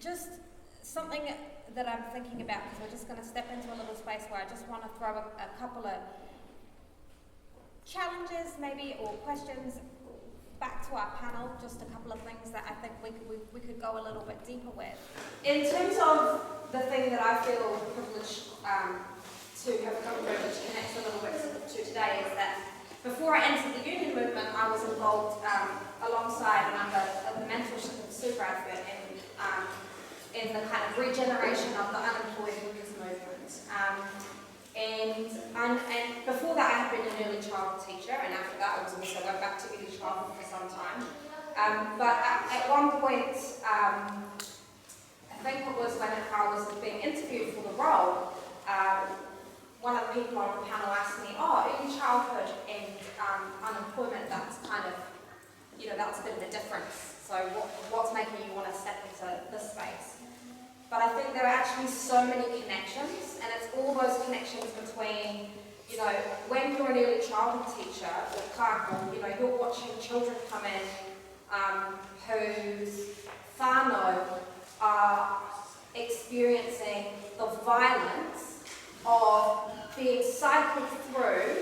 just something that I'm thinking about, because we're just going to step into a little space where I just want to throw a couple of challenges maybe, or questions back to our panel, just a couple of things that I think we could go a little bit deeper with. In terms of the thing that I feel privileged to have come through, which connects a little bit to today, is that before I entered the union movement, I was involved alongside and under the mentorship of Sue Bradford in the kind of regeneration of the unemployed workers movement. And before that, I had been an early childhood teacher, and after that, I was also went back to early childhood for some time. But at one point, I think it was when I was being interviewed for the role, one of the people on the panel asked me, early childhood and unemployment, that's kind of, that's a bit of a difference. So what's making you want to step into this space? But I think there are actually so many connections, and it's all those connections between, when you're an early childhood teacher or kāko, you're watching children come in whose whānau are experiencing the violence of being cycled through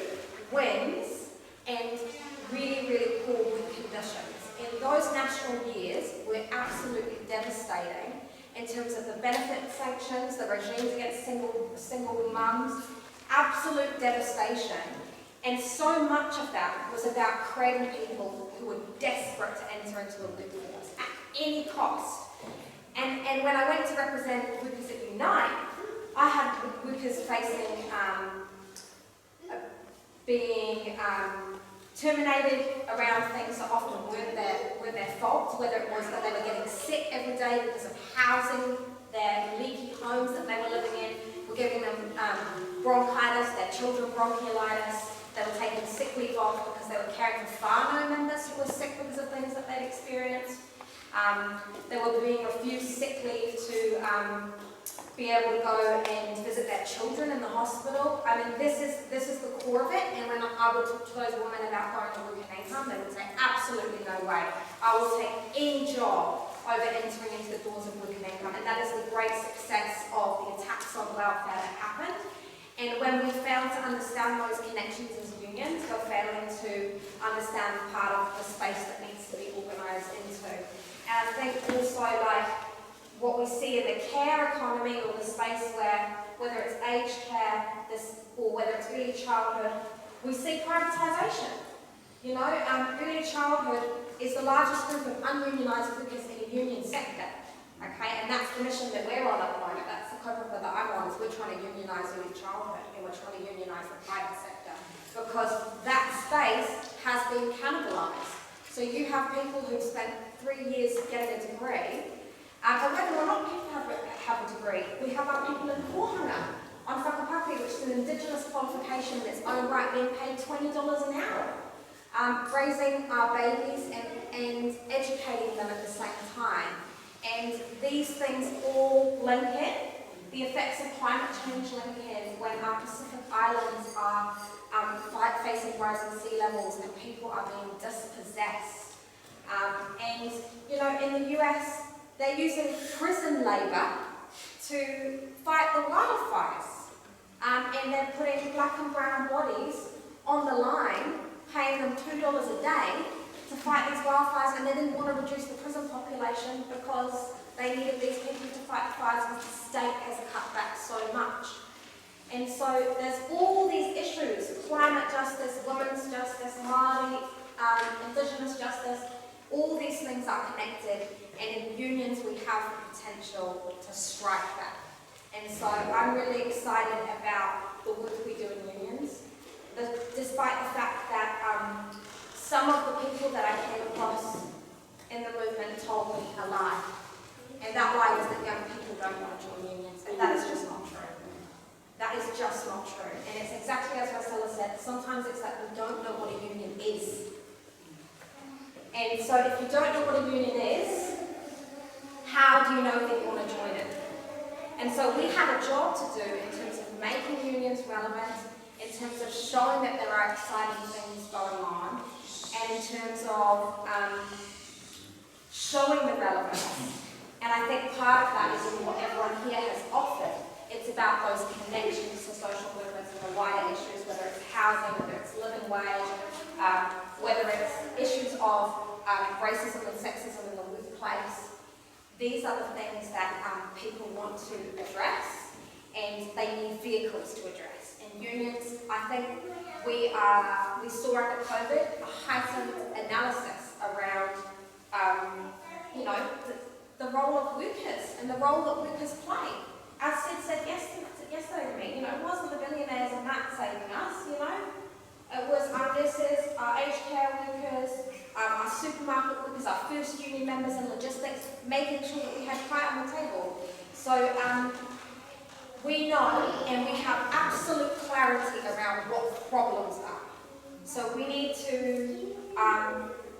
winds and really, really poor wind conditions. And those national years were absolutely devastating in terms of the benefit sanctions, the regimes against single mums, absolute devastation. And so much of that was about creating people who were desperate to enter into the workforce at any cost. And when I went to represent workers at Unite, I had workers facing being terminated around things that often weren't their fault, whether it was that they were getting sick every day because of housing, their leaky homes that they were living in, were giving them bronchitis, their children bronchiolitis, they were taking sick leave off because they were caring for whānau members who were sick because of things that they'd experienced. They were being refused sick leave to be able to go and visit their children in the hospital. I mean, this is the core of it, and when I would talk to those women about going to work in income, they would say, absolutely no way. I will take any job over entering into the doors of work in income, and that is the great success of the attacks on welfare that happened. And when we fail to understand those connections as unions, we're failing to understand part of the space that needs to be organised into. And I think also, what we see in the care economy, or the space where, whether it's aged care, or whether it's early childhood, we see privatisation. Early childhood is the largest group of ununionised workers in a union sector. Okay, and that's the mission that we're on at the moment. That's the kaupapa that I'm on, is we're trying to unionise early childhood, and we're trying to unionise the private sector, because that space has been cannibalised. So you have people who've spent 3 years getting a degree, but whether or not people have a degree, we have our people in kohanga on whakapaki, which is an Indigenous qualification in its own right, being paid $20 an hour, raising our babies and educating them at the same time. And these things all link in. The effects of climate change link in when our Pacific Islands are facing rising sea levels and people are being dispossessed. And in the US, they're using prison labour to fight the wildfires. And they're putting black and brown bodies on the line, paying them $2 a day to fight these wildfires, and they didn't want to reduce the prison population because they needed these people to fight the fires because the state has cut back so much. And so there's all these issues: climate justice, women's justice, Māori, Indigenous justice. All these things are connected, and in unions we have the potential to strike that. And so I'm really excited about the work we do in unions, despite the fact that some of the people that I came across in the movement told me a lie. And that lie was that young people don't want to join unions, and that is just not true. That is just not true. And it's exactly as Rosella said, sometimes it's that we don't know what a union is. And so if you don't know what a union is, how do you know that you want to join it? And so we have a job to do in terms of making unions relevant, in terms of showing that there are exciting things going on, and in terms of showing the relevance And I think part of that is what everyone here has offered. It's about those connections to social movements and the wider issues, whether it's housing, whether it's living wage, whether it's issues of racism and sexism in the workplace. These are the things that people want to address, and they need vehicles to address. And unions, I think we saw under COVID a heightened analysis around, the role of workers and the role that workers play. As Sid said yesterday to me, it wasn't the billionaires and that saving us, It was our nurses, our aged care workers, our supermarket workers, our first union members in logistics, making sure that we had pie on the table. So we know and we have absolute clarity around what problems are. So we need to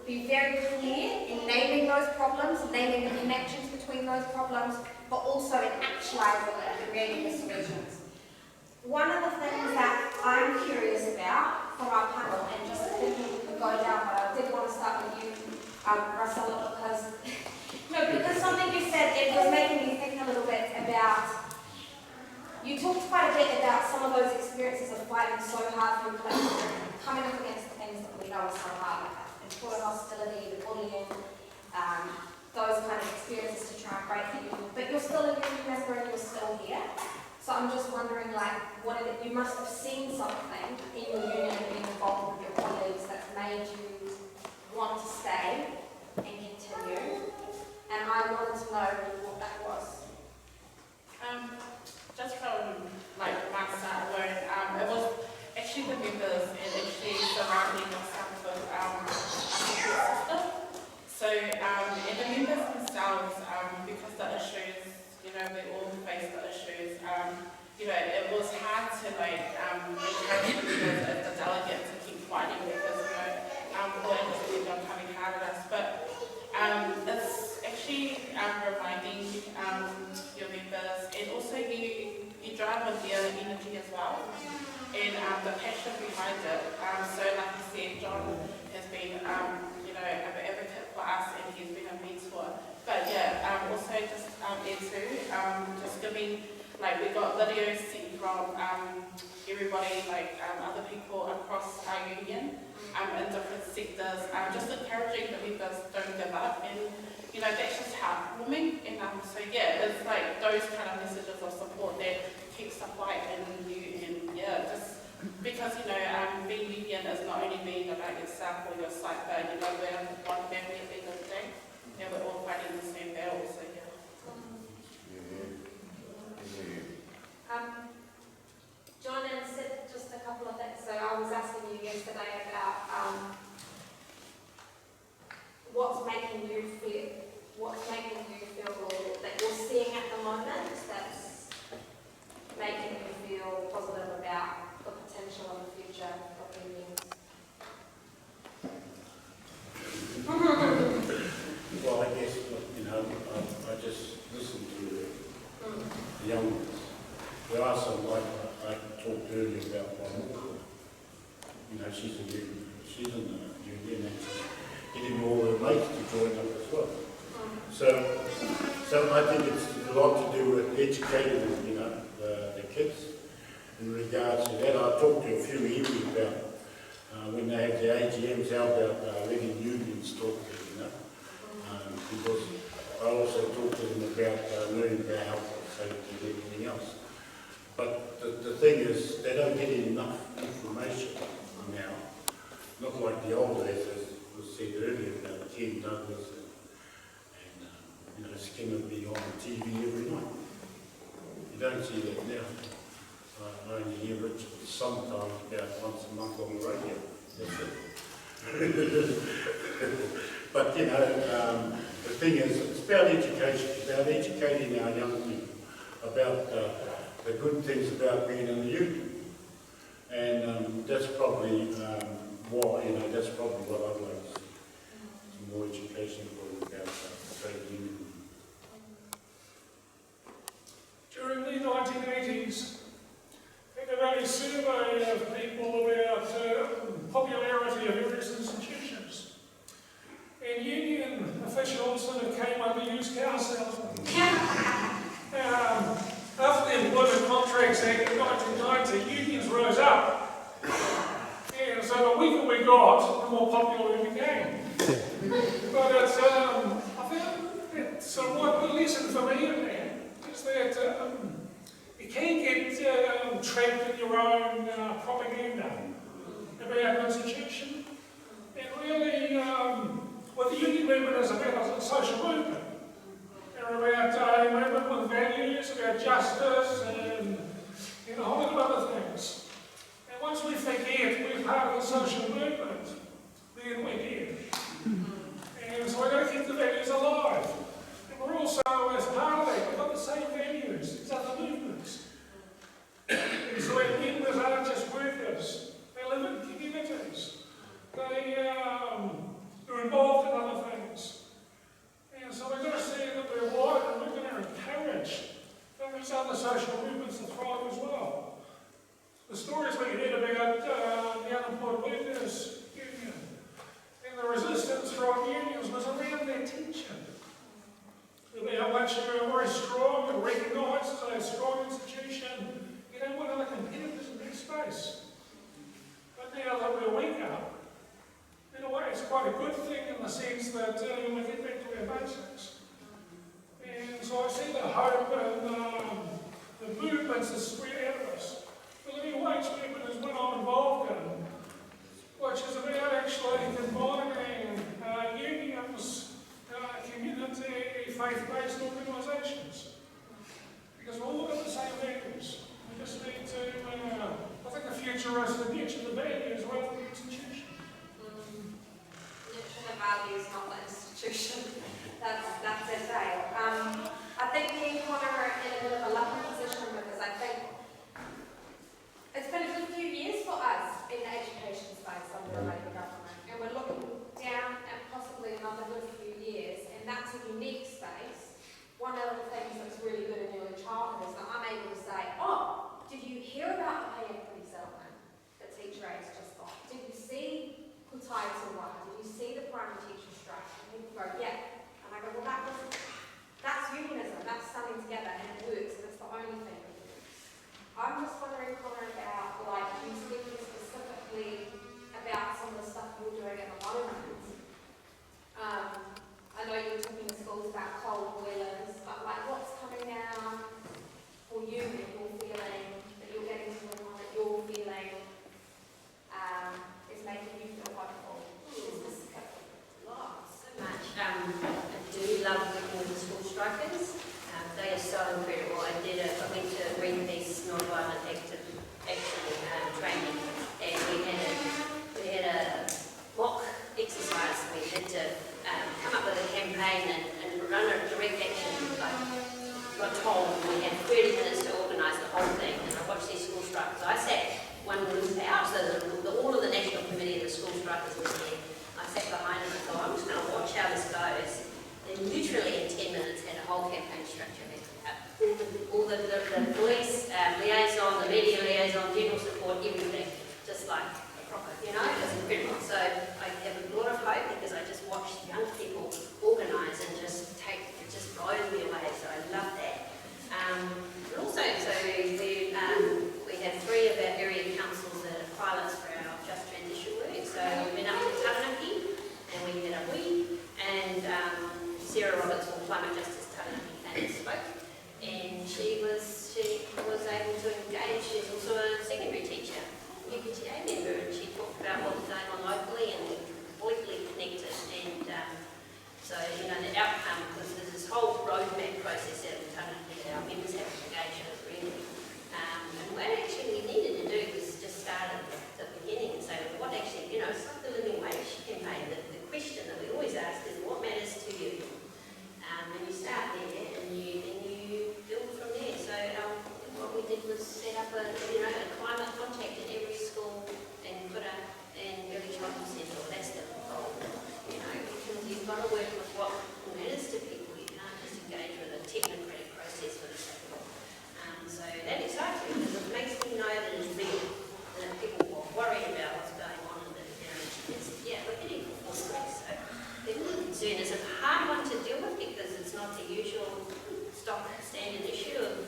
be very clear in naming those problems, naming the connections between those problems, but also in actualizing and creating the solutions. One of the things that I'm curious about from our panel, and just thinking we could go down, but I did want to start with you, Russell, because something you said, it was making me think a little bit about, you talked quite a bit about some of those experiences of fighting so hard through collective, coming up against the things that we know are so hard, like that employer hostility, the bullying, those kind of experiences to try and break the union. But you're still in union member and you're still here. So I'm just wondering, you must have seen something in your union and being involved with your colleagues that's made you want to stay and continue. And I wanted to know what that was. Just from my start alone, it was actually the members and actually surrounding yourself with a support system. So and the members themselves, because the issues, we all face the issues. It was hard to encourage the members as the delegates to keep fighting because work is really coming hard at us. But it's actually reminding your members, and also you drive with their energy as well, and the passion behind it. So like you said, John has been an advocate for us, and he's been a mentor. But yeah, also just just giving, we got videos sent from everybody, other people across our union, in different sectors, just encouraging the members don't give up, and that's just heartwarming. And so yeah, it's those kind of messages of support that keeps the fight in you, and just because being union is not only being about yourself or your site, but we're one family at the end of the day, and we're all fighting the same battle. So yeah. John and Sid, just a couple of things. So I was asking you yesterday about what's making you feel that you're seeing at the moment that's making you feel positive about the potential of the future of unions. Well, I guess, I just listened to the young ones. There are some, I talked earlier about one woman. She's in the union and getting all her mates to join up as well. So I think it's a lot to do with educating, the kids in regards to that. I talked to a few evenings about when they have the AGMs out about letting unions talk to them, because I also talked to them about learning about health and safety and everything else. But the thing is, they don't get enough information now. Not like the old days, as was said earlier about Ken Douglas and Skinner be on TV every night. You don't see that now. I only hear Richard sometimes about once a month on the radio. That's it. But the thing is, it's about education. It's about educating our young people about the good things about being in the union. And that's probably that's probably what I'd like to see. Some more education for them about trade union. During the 1980s, they did a survey of people about popularity of various institutions. And union officials sort of came under used car salesmen. so the weaker we got, the more popular we became. But it's, I think it's what the lesson for me in there is that you can't get trapped in your own propaganda about an institution. And really, what the union movement is about is a social movement. They're about a movement with values, about justice, and a whole lot of other things. And once we forget we're part of the social movement, then we're dead. And so we've got to keep the values alive. And we're also, as part of that, we've got the same values as other movements. And so our members aren't just workers, they live in communities. They are involved in other things. And so we've got to see that we're wide and we're going to encourage those other social movements to thrive as well. The stories we heard about the unemployed workers union and the resistance from unions was around their tension. About which you are very strong and recognised as a strong institution. You don't want other competitors in that space. But now that we're weaker, in a way it's quite a good thing in the sense that we get back to our basics. And so I see the hope and the movements that spread out of us. The living wage movement is what I'm involved in, which is about actually combining unions, community, faith-based organisations. Because we've all got the same values. We just need to, I think the future is to nurture the values rather than the institution. Nurture the values, not the institution. That's it, eh? I think me and Connor are in a bit of a lucky position because I think it's been a good few years for us in the education space under the Labour government, and we're looking down at possibly another good few years, and that's a unique space. One of the things that's really good in early childhood is that I'm able to say, oh, did you hear about the pay equity settlement that Teacher Aid's just got? Did you see Kutai to one? Did you see the primary teacher strike? And people go, yeah. And I go, well, that's unionism, that's standing together, and it works, and it's the only thing that works. I'm just wondering, Connor, about, like, you speaking specifically about some of the stuff you're doing at the moment. I know you're talking to schools about cold boilers, but, like, what's coming down for you that you're feeling, that you're getting to work on, that you're feeling is making you feel hopeful? So much. I do love working with the school strikers. They are so incredible. I went to Greenpeace non-violent action training, and we had a mock exercise. We had to come up with a campaign and run a direct action. I got told we had 30 minutes to organise the whole thing, and I watched these school strikers. I sat one room out, so all of the national committee of the school strikers was there. I sat behind them and thought, I'm just going to watch how this goes. They literally in 10 minutes had a whole campaign structure. All the police liaison, the media liaison, general support, everything, just like a proper, it was incredible. So I have a lot of hope because I just watched young people organise and it just blows me away. So I love that. But also, we have 3 of our area councils that are pilots for our just transition work. So we've been up to Taranaki and we had a wee, and Sarah Roberts from Climate Justice Taranaki came and spoke. And she was able to engage. She's also a secondary teacher, UPTA member, and she talked about what was going on locally and completely connected. And so, the outcome, because there's this whole roadmap process out of Taranaki that our members have to engage in it really. And what actually we needed to do was just start at the beginning and say, well, what actually, it's like the living wage campaign. The question that we always ask is, what matters to you? And you start there and you build from there. So what we did was set up a climate contact in every school and put an early childhood centre. That's the goal. Because you've got to work with what matters to people. You can't just engage with a technocratic process for the sake of it. So that excites me because it makes me know that it's real. That people are worried about what's going on and that we're heading for force. So the concern is a hard one to deal with because it's not the usual stock standard issue of,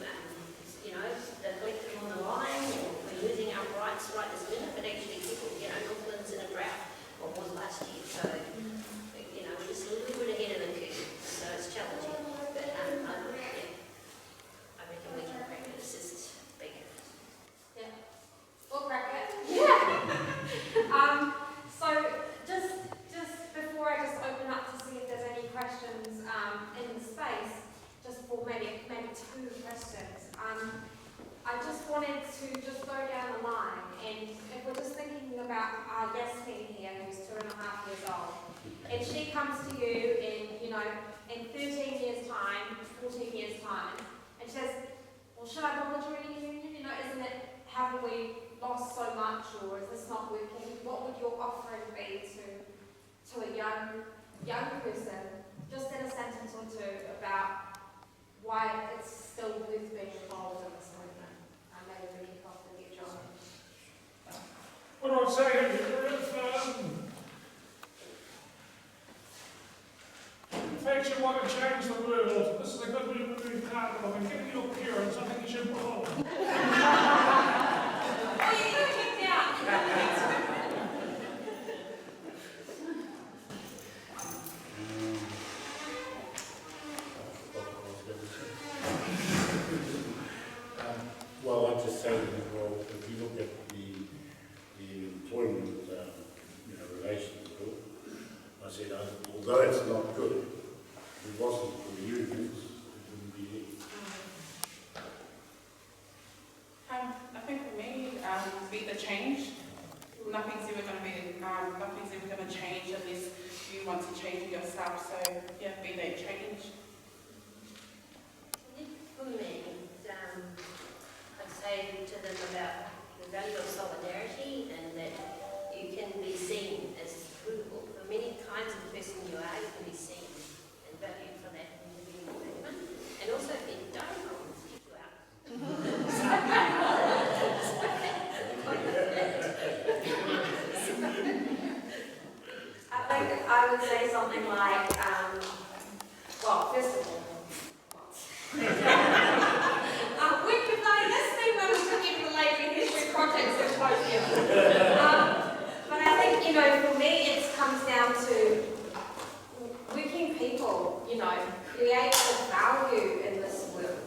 the collective on the line, or we're losing our rights right this minute, but actually people, Northland our Yasmin here, who's 2.5 years old, and she comes to you in 13 years' time, 14 years' time, and she says, well, should I bother joining a union? Isn't it, haven't we lost so much, or is this not working? What would your offering be to a young person, just in a sentence or two, about why it's still worth being involved in this movement? Maybe we kick off the new job. What I'd say is, if you want to change the world, this is a good movement to be part of, and give your parents, I think you should follow. Oh, you get kicked out! Well, I'd just say that, well, if you look at the employment, relations bill, I said, although it's not good, if it wasn't for the unions, it wouldn't be here. I think for me, be the change. Nothing's ever going to change unless you want to change it yourself. So yeah, be that change. For me, I'd say to them about the value of solidarity and that you can be seen as fruitful. For many kinds of person you are, you can be seen and valued for that individual movement. And also, if you don't wrong, kick you out. I think I would say something like, well, first of all, we've been running this thing when we took in the Labour History Project Symposium. But I think, for me, it comes down to working people, create a value in this world,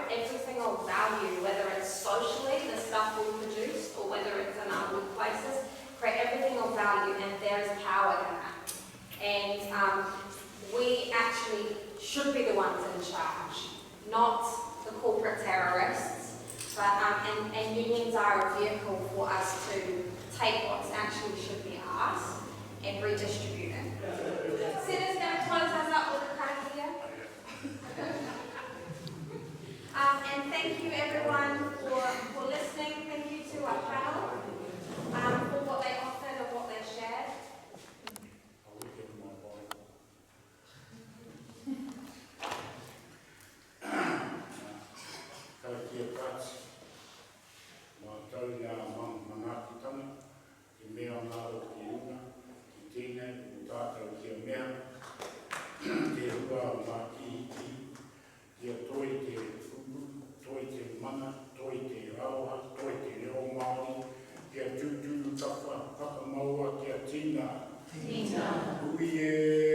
everything of value, whether it's socially, the stuff we produce, or whether it's in our workplaces, create everything of value, and there is power in that. And we actually should be the ones in charge, not the corporate terrorists, but and unions are a vehicle for us to take what actually should be ours and redistribute it. Sina's going to close us up with a card here. And thank you everyone for listening. Thank you to our panel for what they offered and what they shared. I'll look at my Bible. Karakia Pats, mā tau ngā manākitanga, ki mea ngāro ki una, ki tēnei, o tātou kia mea, te hua mā ki, kia toi te fuku, toi te mana, toi te rauha, toi te reo Māori, kia tūtūru kawha, whakamaua, kia tīnā. Ui e